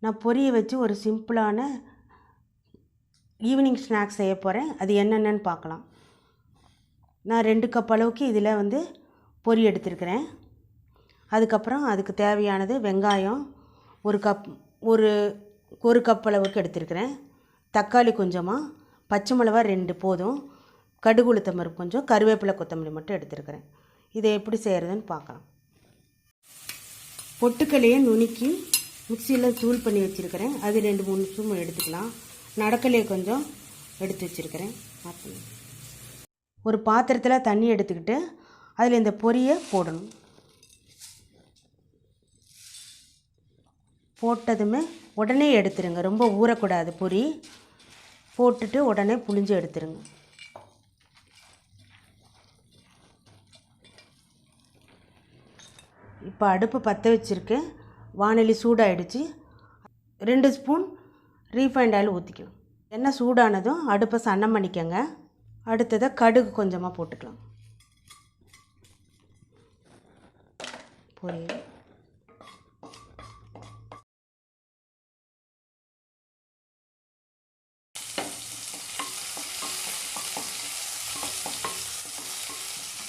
நான் பொரியை வச்சு ஒரு சிம்பிளான ஈவினிங் ஸ்நாக்ஸ் செய்ய போகிறேன். அது என்னென்னு பார்க்கலாம். நான் 2 கப் அளவுக்கு இதில் வந்து பொரி எடுத்துருக்கிறேன். அதுக்கப்புறம் அதுக்கு தேவையானது வெங்காயம் ஒரு கப் அளவுக்கு எடுத்துருக்கிறேன். தக்காளி கொஞ்சமாக, பச்சை மிளகா 2 போதும், கடுகு உளுத்தம் பருப்பு கொஞ்சம், கருவேப்பிலை கொத்தமல்லி மட்டும் எடுத்துருக்கிறேன். இதை எப்படி செய்கிறதுன்னு பார்க்கலாம். பொட்டுக்கலையை நுணுக்கி மிக்சியில் தூள் பண்ணி வச்சுருக்கிறேன். அது 2-3 ஸ்பூன் எடுத்துக்கலாம். நடக்கலையை கொஞ்சம் எடுத்து வச்சுருக்கிறேன். ஒரு பாத்திரத்தில் தண்ணி எடுத்துக்கிட்டு அதில் இந்த பொரியை போடணும். போட்டதுமே உடனே எடுத்துருங்க, ரொம்ப ஊறக்கூடாது. பொரி போட்டுட்டு உடனே புழிஞ்சு எடுத்துருங்க. இப்போ அடுப்பு பற்ற வச்சுருக்கேன். வானொலி சூடாகிடுச்சு. 2 ஸ்பூன் ரீஃபைண்ட் ஆயில் ஊற்றிக்கலாம். எண்ணெய் சூடானதும் அடுப்பை சன்னம் பண்ணிக்கங்க. அடுத்ததை கடுகு கொஞ்சமாக போட்டுக்கலாம். பொரி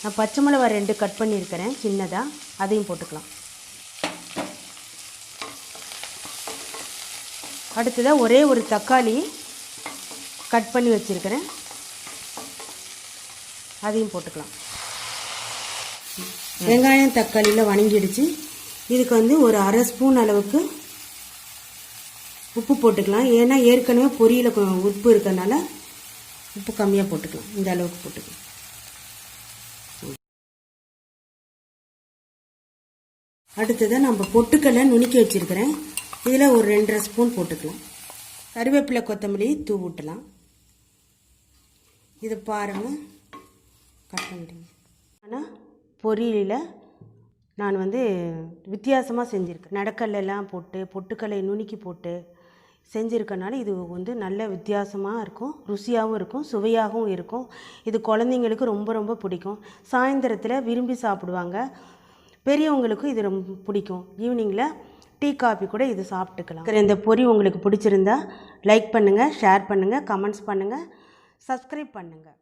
நான் பச்சை மிளகா 2 கட் பண்ணியிருக்கிறேன் சின்னதாக, அதையும் போட்டுக்கலாம். அடுத்ததாக ஒரே ஒரு தக்காளி கட் பண்ணி வச்சுருக்கிறேன், அதையும் போட்டுக்கலாம். வெங்காயம் தக்காளியில் வணங்கிடுச்சு. இதுக்கு வந்து ஒரு அரை ஸ்பூன் அளவுக்கு உப்பு போட்டுக்கலாம். ஏன்னா ஏற்கனவே பொரியில் உப்பு இருக்கிறதுனால உப்பு கம்மியாக போட்டுக்கலாம். இந்த அளவுக்கு போட்டுக்கலாம். அடுத்ததை நம்ம பொட்டுக்கடலை நுணுக்கி வச்சுருக்கிறேன். இதில் ஒரு 2.5 ஸ்பூன் போட்டுக்கலாம். கருவேப்பிலை கொத்தமல்லி தூவிட்டலாம். இதை பாருங்கள், கட் பண்ணிடுங்க. ஆனால் பொரியில் நான் வந்து வித்தியாசமாக செஞ்சுருக்கேன். நடக்கல்லாம் போட்டு பொட்டுக்கடலை நுணுக்கி போட்டு செஞ்சுருக்கனால இது வந்து நல்ல வித்தியாசமாக இருக்கும், ருசியாகவும் இருக்கும், சுவையாகவும் இருக்கும். இது குழந்தைங்களுக்கு ரொம்ப ரொம்ப பிடிக்கும். சாயந்தரத்தில் விரும்பி சாப்பிடுவாங்க. பெரியவங்களுக்கும் இது ரொம்ப பிடிக்கும். ஈவினிங்கில் டீ காஃபி கூட இது சாப்பிட்டுக்கலாம். இந்த பொரி உங்களுக்கு பிடிச்சிருந்தா லைக் பண்ணுங்கள், ஷேர் பண்ணுங்கள், கமெண்ட்ஸ் பண்ணுங்கள், சப்ஸ்கிரைப் பண்ணுங்கள்.